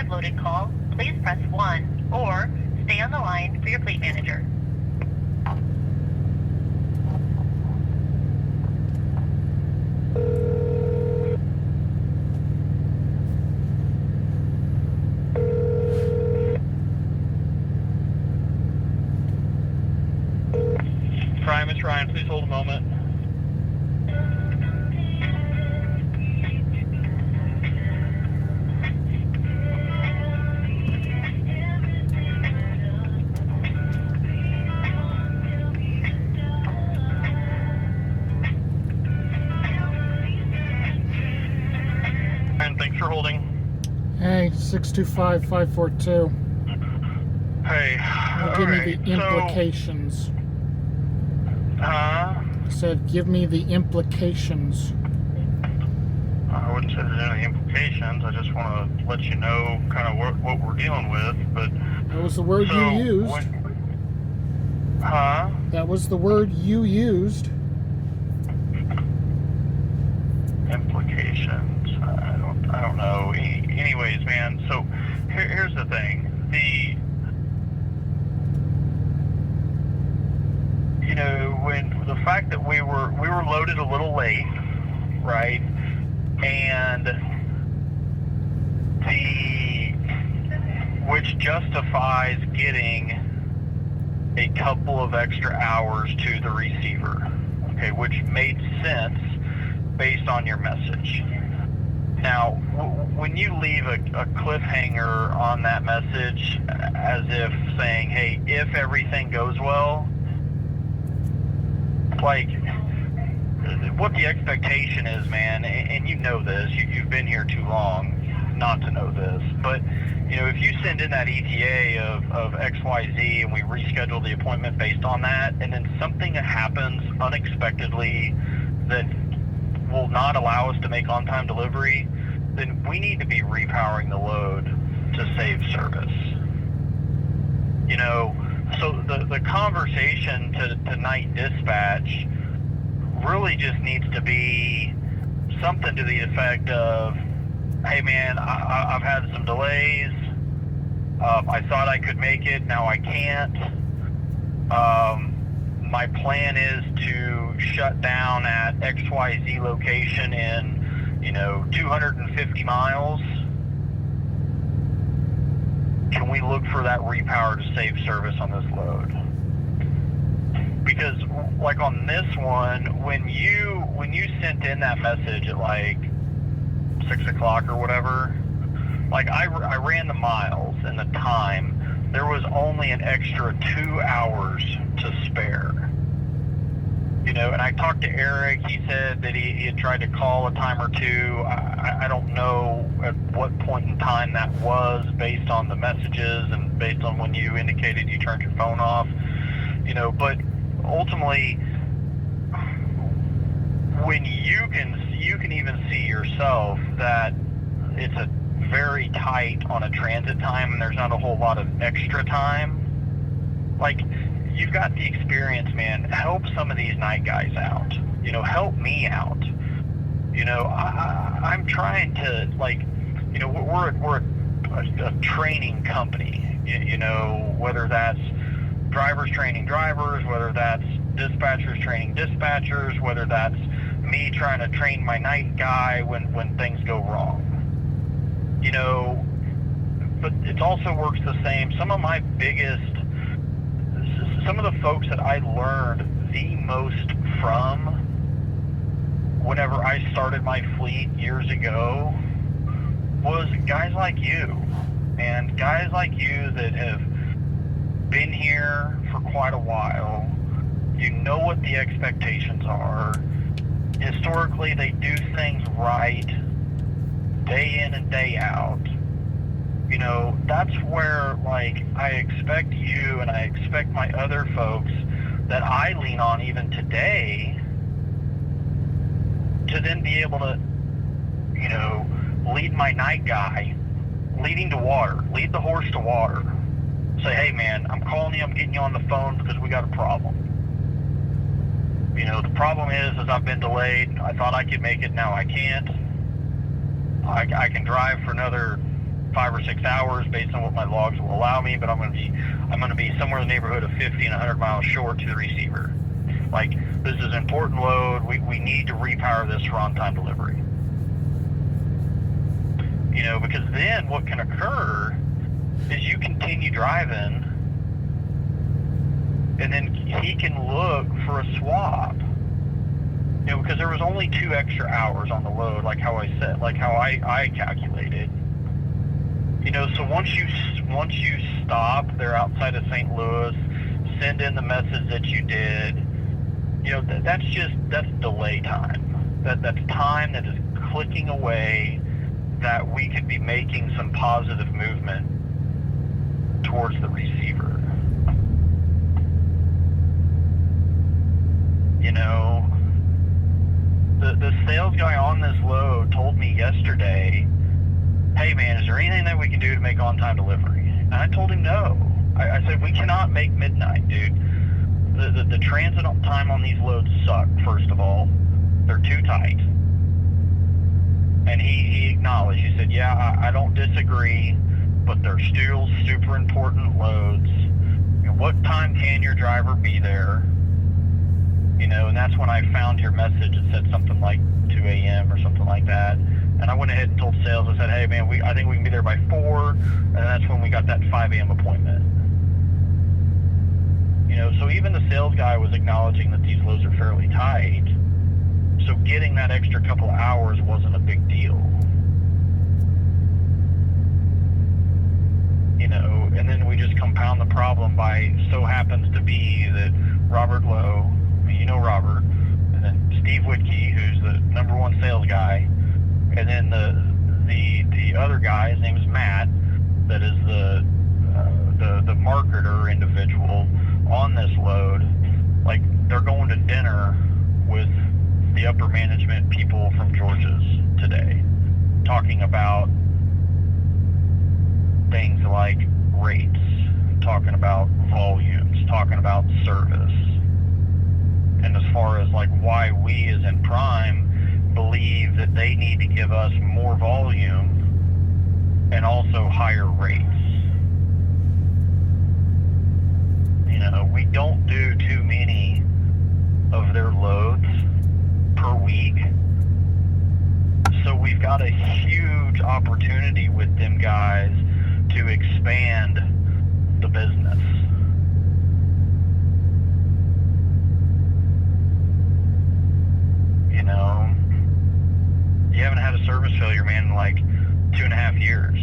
backloaded call, please press 1 or stay on the line for your fleet manager. Prime, it's Ryan. Please hold a moment. Ryan, thanks for holding. Hey, 625-542. Hey, Give me the implications. I said, give me the implications. I wouldn't say there's any implications. I just want to let you know kind of what we're dealing with. But that was the word you used. That was the word you used. Implications. I don't know. Anyways, man. So here's the thing. When the fact that we were loaded a little late, right? And which justifies getting a couple of extra hours to the receiver, okay, which made sense based on your message. Now, when you leave a cliffhanger on that message as if saying, hey, if everything goes well, like, what the expectation is, man, and you know this, you've been here too long not to know this, but, if you send in that ETA of XYZ and we reschedule the appointment based on that, and then something happens unexpectedly that will not allow us to make on-time delivery, then we need to be repowering the load to save service. So the conversation to night dispatch really just needs to be something to the effect of, hey man, I've had some delays. I thought I could make it, now I can't. My plan is to shut down at XYZ location in 250 miles. Can we look for that repower to save service on this load? Because like on this one, when you sent in that message at like 6 o'clock or whatever, like I ran the miles and the time, there was only an extra 2 hours to spare. And I talked to Eric. He said that he had tried to call a time or two. I don't know at what point in time that was based on the messages and based on when you indicated you turned your phone off. But ultimately, when you can even see yourself that it's a very tight on a transit time and there's not a whole lot of extra time, like, you've got the experience, man. Help some of these night guys out. Help me out. I'm trying to, like, we're a training company. Whether that's drivers training drivers, whether that's dispatchers training dispatchers, whether that's me trying to train my night guy when things go wrong. But it also works the same. Some of the folks that I learned the most from whenever I started my fleet years ago was guys like you, and guys like you that have been here for quite a while. You know what the expectations are. Historically, they do things right, day in and day out. That's where, like, I expect you and I expect my other folks that I lean on even today to then be able to, lead my night guy, lead the horse to water. Say, hey man, I'm calling you, I'm getting you on the phone because we got a problem. The problem is I've been delayed. I thought I could make it, now I can't. I can drive for another 5 or 6 hours based on what my logs will allow me, but I'm going to be somewhere in the neighborhood of 50 and 100 miles short to the receiver. Like, this is an important load. We need to repower this for on-time delivery. You know, because then what can occur is you continue driving, and then he can look for a swap. You know, because there was only 2 extra hours on the load, like how I said, like how I calculated. You know, so once you stop there outside of St. Louis, send in the message that you did, you know, that's delay time. That's time that is clicking away, that we could be making some positive movement towards the receiver. You know, the sales guy on this load told me yesterday, hey man, is there anything that we can do to make on-time delivery? And I told him no. I said, we cannot make midnight, dude. The transit time on these loads suck, first of all. They're too tight. And he acknowledged, he said, yeah, I don't disagree, but they're still super important loads. You know, what time can your driver be there? You know, and that's when I found your message. It said something like 2 a.m. or something like that. And I went ahead and told sales, I said, hey man, I think we can be there by 4, and that's when we got that 5 a.m. appointment. You know, so even the sales guy was acknowledging that these loads are fairly tight. So getting that extra couple hours wasn't a big deal. You know, and then we just compound the problem by, so happens to be that Robert Lowe, you know Robert, and then Steve Whitkey, who's the #1 sales guy, and then the other guy, his name is Matt, that is the marketer individual on this load. Like, they're going to dinner with the upper management people from George's today, talking about things like rates, talking about volumes, talking about service, and as far as like why we as in Prime believe that they need to give us more volume and also higher rates. You know, we don't do too many of their loads per week, so we've got a huge opportunity with them guys to expand the business. You know, you haven't had a service failure, man, in like 2.5 years.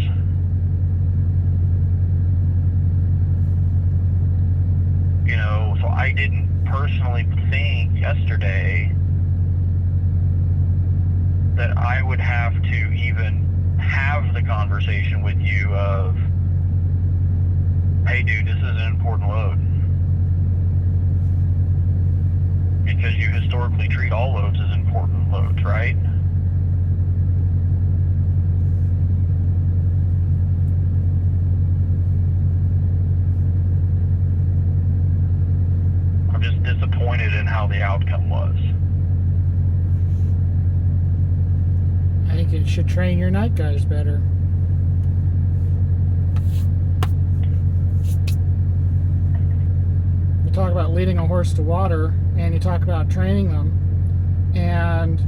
You know, so I didn't personally think yesterday that I would have to even have the conversation with you of, hey dude, this is an important load. Because you historically treat all loads as important loads, right? I'm just disappointed in how the outcome was. I think you should train your night guys better. You talk about leading a horse to water, and you talk about training them, and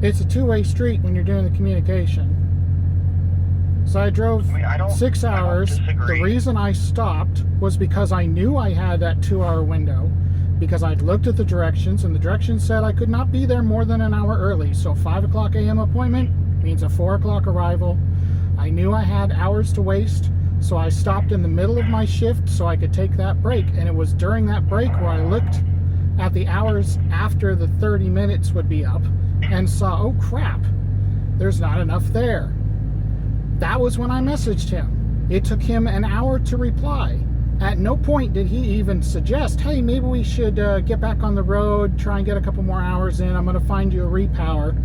it's a two-way street when you're doing the communication. So I drove 6 hours. The reason I stopped was because I knew I had that 2-hour window, because I'd looked at the directions, and the directions said I could not be there more than an hour early. So 5 o'clock a.m. appointment means a 4 o'clock arrival. I knew I had hours to waste, so I stopped in the middle of my shift so I could take that break. And it was during that break where I looked at the hours after the 30 minutes would be up and saw, oh crap, there's not enough there. That was when I messaged him. It took him an hour to reply. At no point did he even suggest, hey, maybe we should get back on the road, try and get a couple more hours in, I'm going to find you a repower.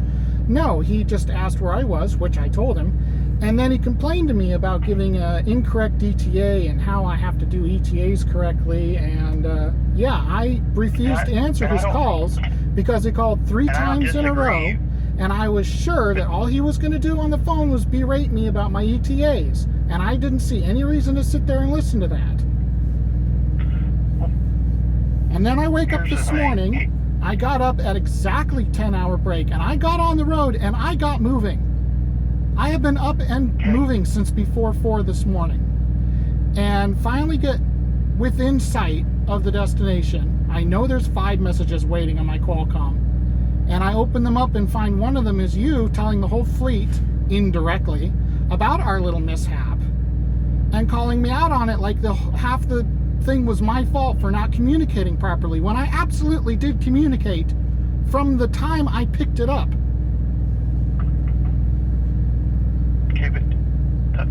No, he just asked where I was, which I told him, and then he complained to me about giving an incorrect ETA and how I have to do ETAs correctly, and yeah, I refused to answer his calls because he called 3 times in a row, And I was sure that all he was going to do on the phone was berate me about my ETAs. And I didn't see any reason to sit there and listen to that. And then I wake up this morning. I got up at exactly 10-hour break, and I got on the road, and I got moving. I have been up and moving since before 4 this morning. And finally get within sight of the destination. I know there's 5 messages waiting on my Qualcomm. And I open them up and find one of them is you telling the whole fleet, indirectly, about our little mishap. And calling me out on it like half the thing was my fault for not communicating properly, when I absolutely did communicate from the time I picked it up. Okay, but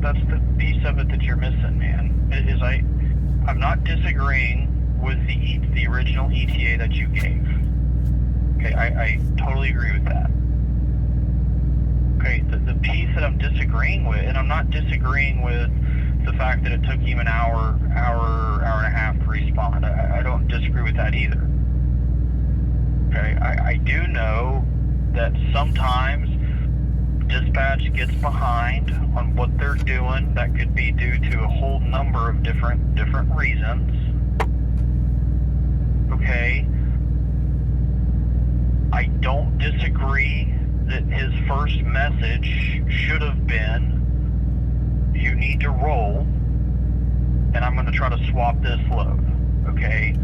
that's the piece of it that you're missing, man. I'm not disagreeing with the original ETA that you gave. Okay, I totally agree with that. Okay, the piece that I'm disagreeing with, and I'm not disagreeing with the fact that it took him an hour and a half to respond. I don't disagree with that either. Okay, I do know that sometimes dispatch gets behind on what they're doing. That could be due to a whole number of different reasons. Okay, I don't disagree that his first message should have been, you need to roll, and I'm going to try to swap this load, okay?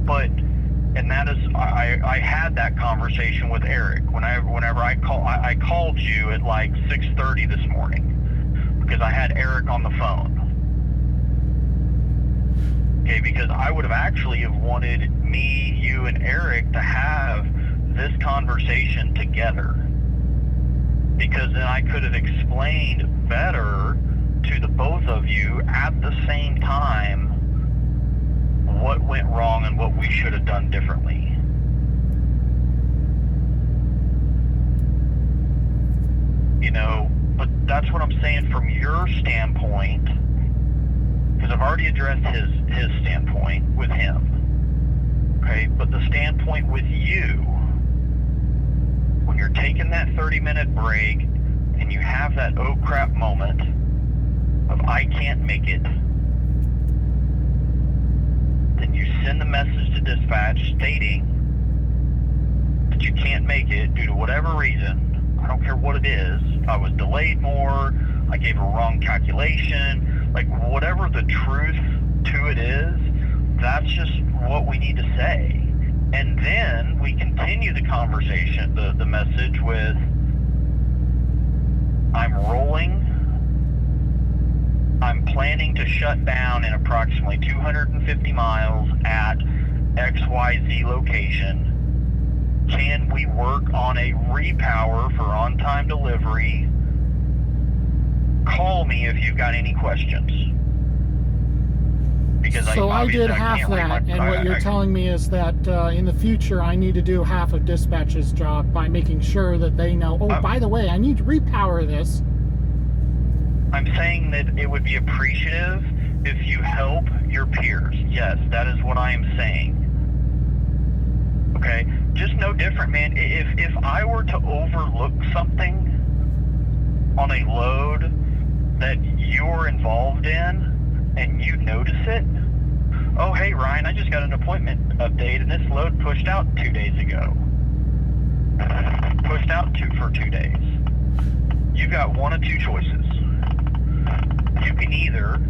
But, and that is, I had that conversation with Eric whenever I called you at like 6:30 this morning, because I had Eric on the phone. Okay, because I would have actually have wanted me, you, and Eric to have this conversation together, because then I could have explained better to the both of you at the same time what went wrong and what we should have done differently. You know, but that's what I'm saying from your standpoint, because I've already addressed his standpoint with him. Okay, but the standpoint with you, when you're taking that 30-minute break and you have that oh crap moment of I can't make it, then you send the message to dispatch stating that you can't make it due to whatever reason. I don't care what it is. I was delayed more, I gave a wrong calculation, like whatever the truth to it is, that's just what we need to say. And then we continue the conversation, the message with, I'm rolling, I'm planning to shut down in approximately 250 miles at XYZ location. Can we work on a repower for on-time delivery? Call me if you've got any questions. Because so I did half that, and what you're telling me is that in the future I need to do half of dispatch's job by making sure that they know, oh, by the way, I need to repower this. I'm saying that it would be appreciative if you help your peers. Yes, that is what I am saying. Okay? Just no different, man. If I were to overlook something on a load that you're involved in and you notice it, oh, hey, Ryan, I just got an appointment update and this load pushed out 2 days ago. Pushed out for 2 days. You've got one of two choices. You can either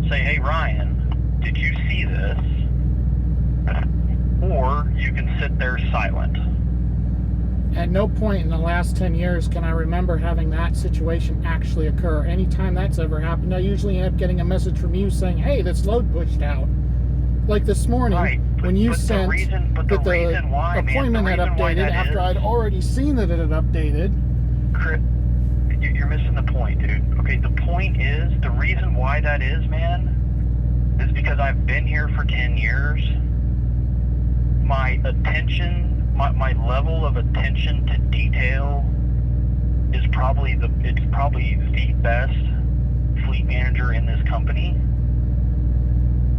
say, hey, Ryan, did you see this? Or you can sit there silent. At no point in the last 10 years can I remember having that situation actually occur. Anytime that's ever happened, I usually end up getting a message from you saying, hey, this load pushed out. Like this morning, right, when you sent that the appointment had updated after I'd already seen that it had updated. Chris, you're missing the point, dude. Okay, the point is, the reason why that is, man, is because I've been here for 10 years. My attention, my level of attention to detail is probably the best fleet manager in this company.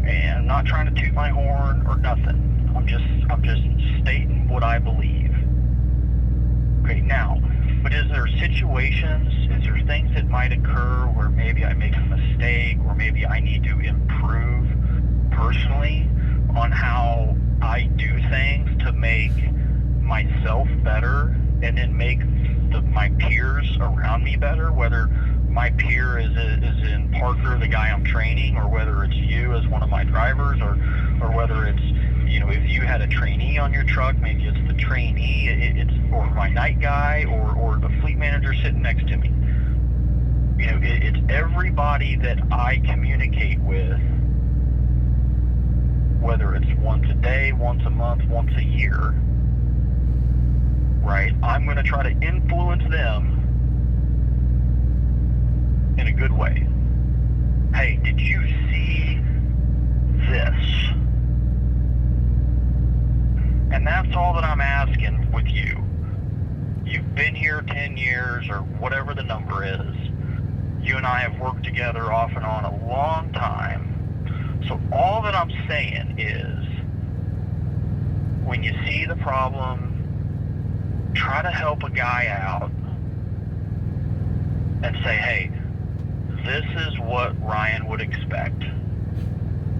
And I'm not trying to toot my horn or nothing. I'm just stating what I believe. Okay, now, there situations, is there things that might occur where maybe I make a mistake, or maybe I need to improve personally on how I do things to make myself better, and then make my peers around me better, whether my peer is in Parker, the guy I'm training, or whether it's you as one of my drivers, or whether it's, if you had a trainee on your truck, maybe it's the trainee, or my night guy, or the fleet manager sitting next to me. It's everybody that I communicate with, whether it's once a day, once a month, once a year, right? I'm going to try to influence them in a good way. Hey, did you see this? And that's all that I'm asking with you. You've been here 10 years or whatever the number is. You and I have worked together off and on a long time. So all that I'm saying is, when you see the problem, try to help a guy out and say, hey, this is what Ryan would expect.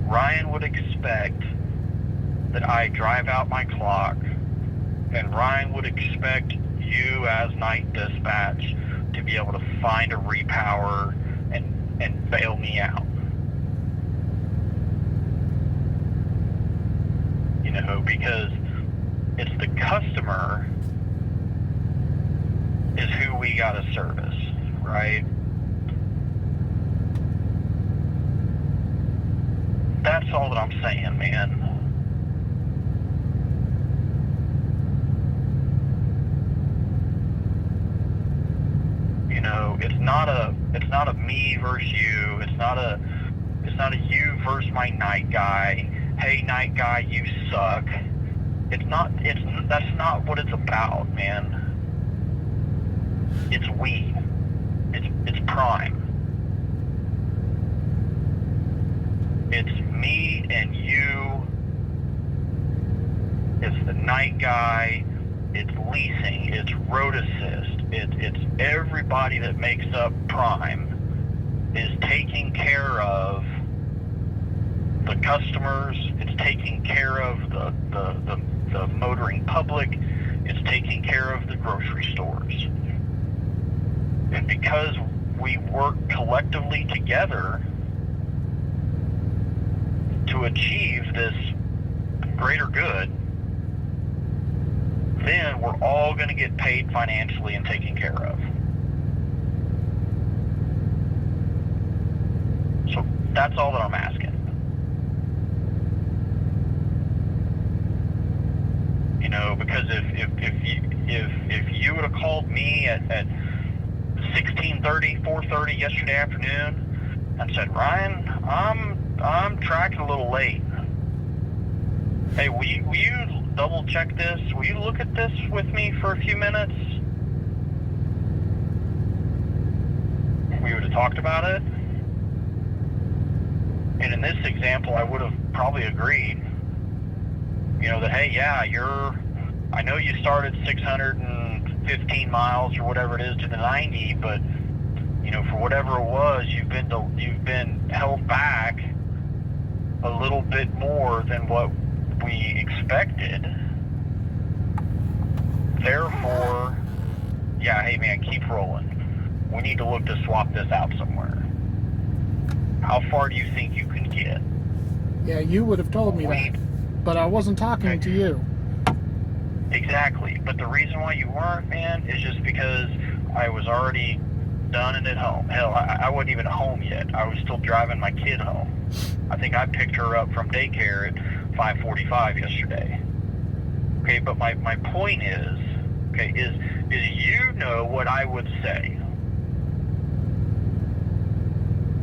Ryan would expect that I drive out my clock, and Ryan would expect you as night dispatch to be able to find a repower and bail me out. Because it's the customer is who we got to service, right? That's all that I'm saying, man. It's not a me versus you. It's not a you versus my night guy. Hey, night guy, you suck. That's not what it's about, man. It's we. It's prime. It's me and you. It's the night guy. It's leasing. It's road assist. It's everybody that makes up prime is taking care of the customers. It's taking care of the motoring public. It's taking care of the grocery stores. And because we work collectively together to achieve this greater good, then we're all going to get paid financially and taken care of. So that's all that I'm asking. Because if you would have called me at 16:30, 4:30 yesterday afternoon and said, Ryan, I'm tracking a little late. Hey, will you double check this? Will you look at this with me for a few minutes? We would have talked about it. And in this example, I would have probably agreed, that, hey, yeah, I know you started 615 miles or whatever it is to the 90, but, for whatever it was, you've been held back a little bit more than what we expected. Therefore, yeah, hey man, keep rolling. We need to look to swap this out somewhere. How far do you think you can get? Yeah, you would have told me that, but I wasn't talking to you. Exactly, but the reason why you weren't, man, is just because I was already done and at home. Hell, I wasn't even home yet. I was still driving my kid home. I think I picked her up from daycare at 5:45 yesterday. Okay, but my point is, is what I would say,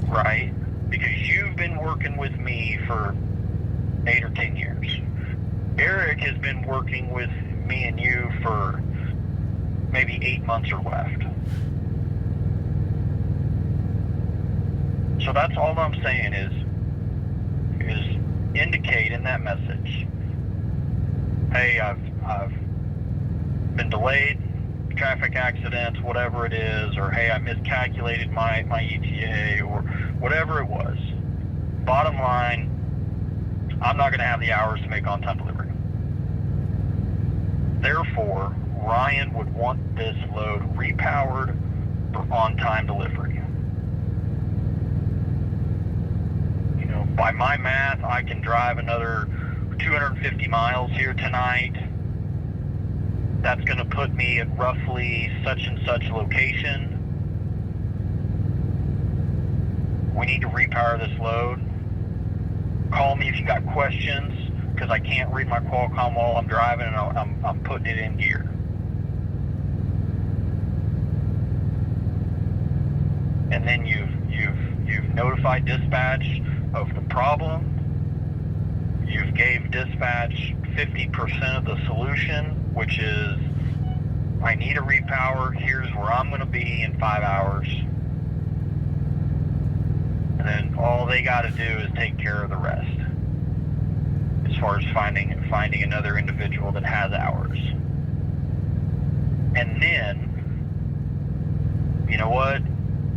right? Because you've been working with me for 8 or 10 years. Eric has been working with me and you for maybe 8 months or left. So that's all I'm saying is indicate in that message, hey, I've been delayed, traffic accidents, whatever it is, or hey, I miscalculated my ETA, or whatever it was. Bottom line, I'm not going to have the hours to make on-time delivery. Therefore, Ryan would want this load repowered for on-time delivery. You know, by my math, I can drive another 250 miles here tonight. That's going to put me at roughly such and such location. We need to repower this load. Call me if you got questions, because I can't read my Qualcomm while I'm driving, and I'm putting it in gear. And then you've notified dispatch of the problem. You've gave dispatch 50% of the solution, which is, I need a repower. Here's where I'm going to be in 5 hours. And then all they got to do is take care of the rest, as far as finding another individual that has hours. And then, you know what?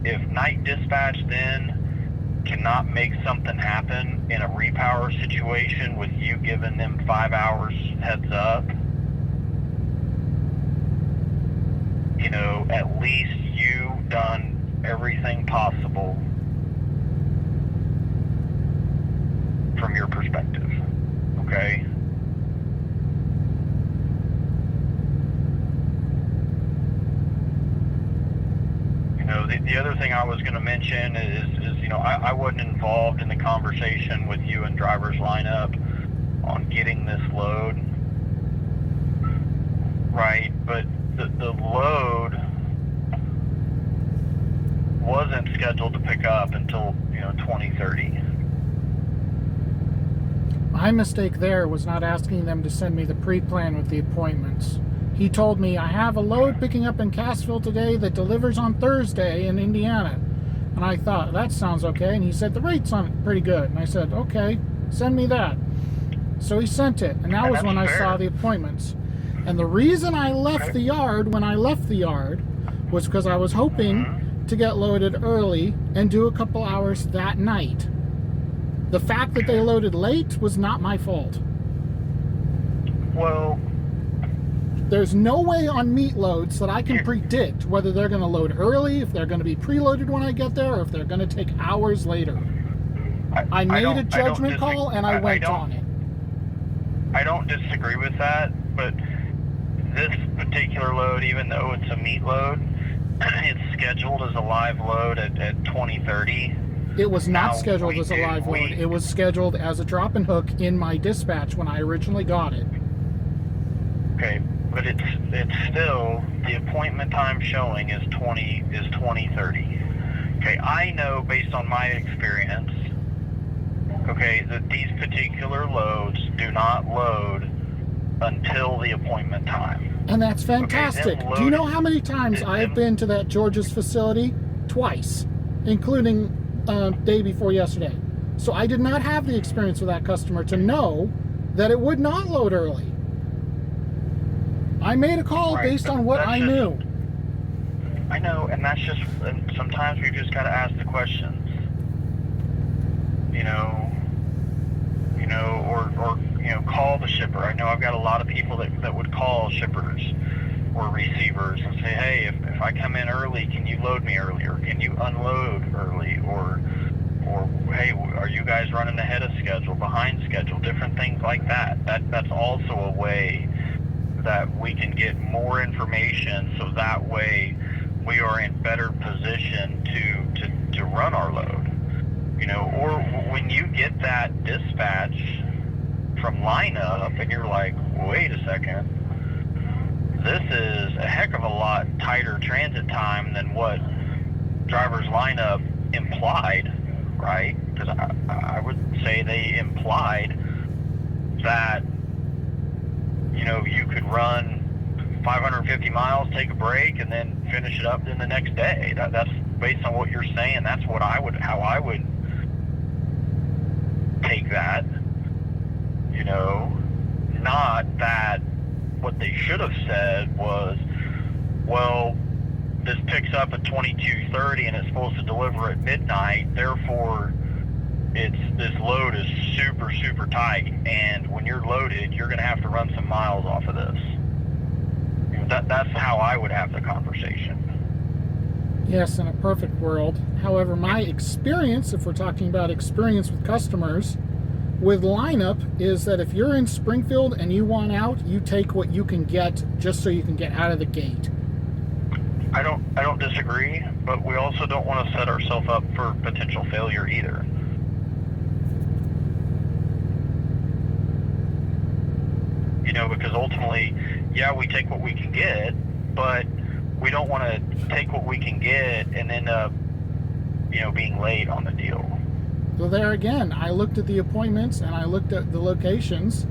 If night dispatch then cannot make something happen in a repower situation with you giving them 5 hours heads up, you know, at least you've done everything possible from your perspective, okay? You know, the other thing I was going to mention is you know, I wasn't involved in the conversation with you and driver's lineup on getting this load, right? But the load wasn't scheduled to pick up until, you know, 2030. My mistake there was not asking them to send me the pre-plan with the appointments. He told me, I have a load picking up in Cassville today that delivers on Thursday in Indiana. And I thought, that sounds okay. And he said, the rate's on it pretty good. And I said, okay, send me that. So he sent it. And that was when I saw the appointments. And the reason I left the yard when I left the yard was because I was hoping to get loaded early and do a couple hours that night. The fact that they loaded late was not my fault. Well, there's no way on meat loads that I can predict whether they're going to load early, if they're going to be preloaded when I get there, or if they're going to take hours later. I made a judgment call, and I went on it. I don't disagree with that, but this particular load, even though it's a meat load, it's scheduled as a live load at 2030. It was not scheduled as a live load. It was scheduled as a drop and hook in my dispatch when I originally got it. Okay, but it's still, the appointment time showing is 2030. Okay, I know based on my experience, okay, that these particular loads do not load until the appointment time. And that's fantastic. Okay, do you know how many times I have been to that George's facility? Twice, including day before yesterday. So I did not have the experience with that customer to know that it would not load early. I made a call based on what I knew. I know, and that's just, and sometimes we've just got to ask the questions. Or call the shipper. I know I've got a lot of people that would call shippers or receivers and say, hey, if I come in early, can you load me early, or can you unload early, or hey, are you guys running ahead of schedule, behind schedule, different things like that. That's also a way that we can get more information, so that way we are in better position to run our load. Or when you get that dispatch from lineup and you're like, wait a second, this is a heck of a lot tighter transit time than what driver's lineup implied, right? Because I would say they implied that, you could run 550 miles, take a break, and then finish it up in the next day. That's based on what you're saying. That's how I would take that. Not that what they should have said was, well, this picks up at 22:30 and it's supposed to deliver at midnight. Therefore, this load is super, super tight. And when you're loaded, you're going to have to run some miles off of this. That's how I would have the conversation. Yes, in a perfect world. However, my experience, if we're talking about experience with customers, with lineup is that if you're in Springfield and you want out, you take what you can get just so you can get out of the gate. I don't disagree, but we also don't want to set ourselves up for potential failure either. You know, because ultimately, yeah, we take what we can get, but we don't want to take what we can get and end up, you know, being late on the deal. So there again, I looked at the appointments and I looked at the locations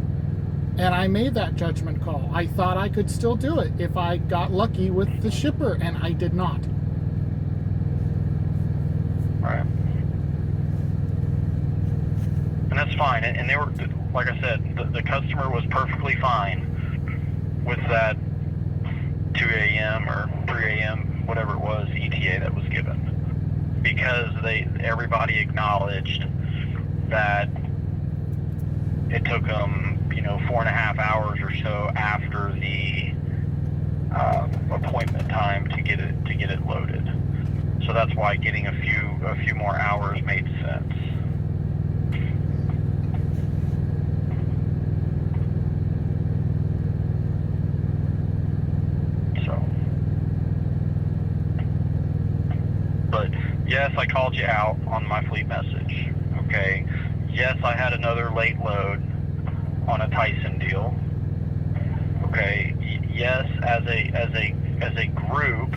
and I made that judgment call. I thought I could still do it if I got lucky with the shipper, and I did not. Right. And that's fine. And they were, like I said, the customer was perfectly fine with that 2 a.m. or 3 a.m., whatever it was, ETA that was given. Because everybody acknowledged that it took them, you know, 4.5 hours or so after the appointment time to get it loaded. So that's why getting a few more hours made sense. So, but yes, I called you out on my fleet message. Okay. Yes, I had another late load on a Tyson deal. Okay. Yes, as a group,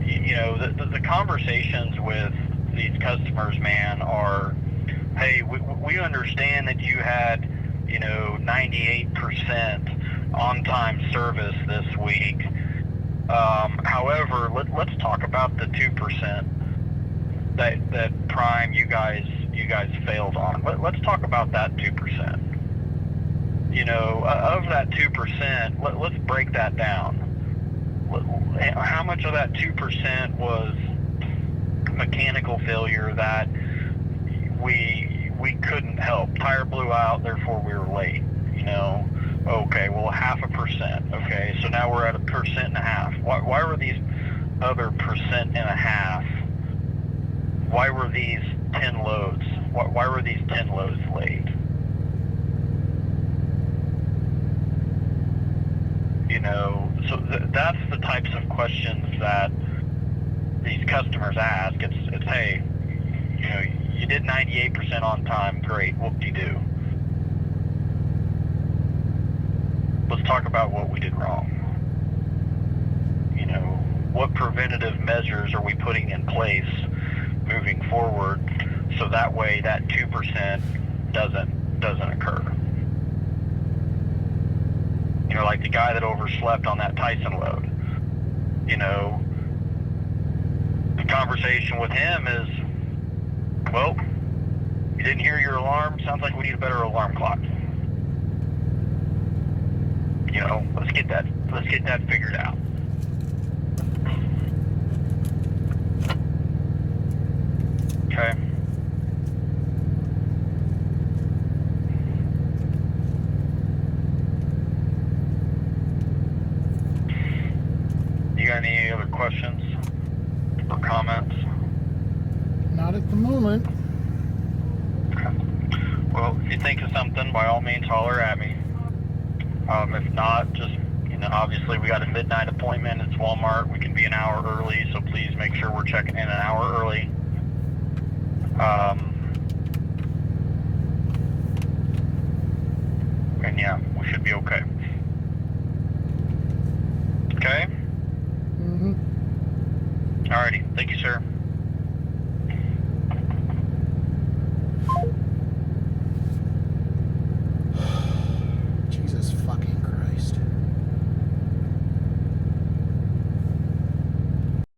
you know, the conversations with these customers, man, are, hey, we understand that you had, you know, 98% on-time service this week. However, let's talk about the 2% that Prime you guys failed on. Let's talk about that 2%. You know, of that 2%, let's break that down. How much of that 2% was mechanical failure that we couldn't help? Tire blew out, therefore we were late. You know, okay, well, 0.5%. Okay, so now we're at 1.5%. Why were these other 1.5%? Why were these 10 loads? Why were these 10 loads late? You know, so that's the types of questions that these customers ask. It's hey, you know, you did 98% on time, great, whoop-de-doo. Let's talk about what we did wrong. You know, what preventative measures are we putting in place moving forward so that way that 2% doesn't occur? You know, like the guy that overslept on that Tyson load. You know, the conversation with him is, well, you didn't hear your alarm. Sounds like we need a better alarm clock. You know, let's get that figured out. Okay. You got any other questions or comments? Not at the moment. Okay. Well, if you think of something, by all means, holler at me. If not, just, you know, obviously we got a midnight appointment. It's Walmart. We can be an hour early, so please make sure we're checking in an hour early. And yeah, we should be okay. Okay? Mm-hmm. Alrighty. Thank you, sir.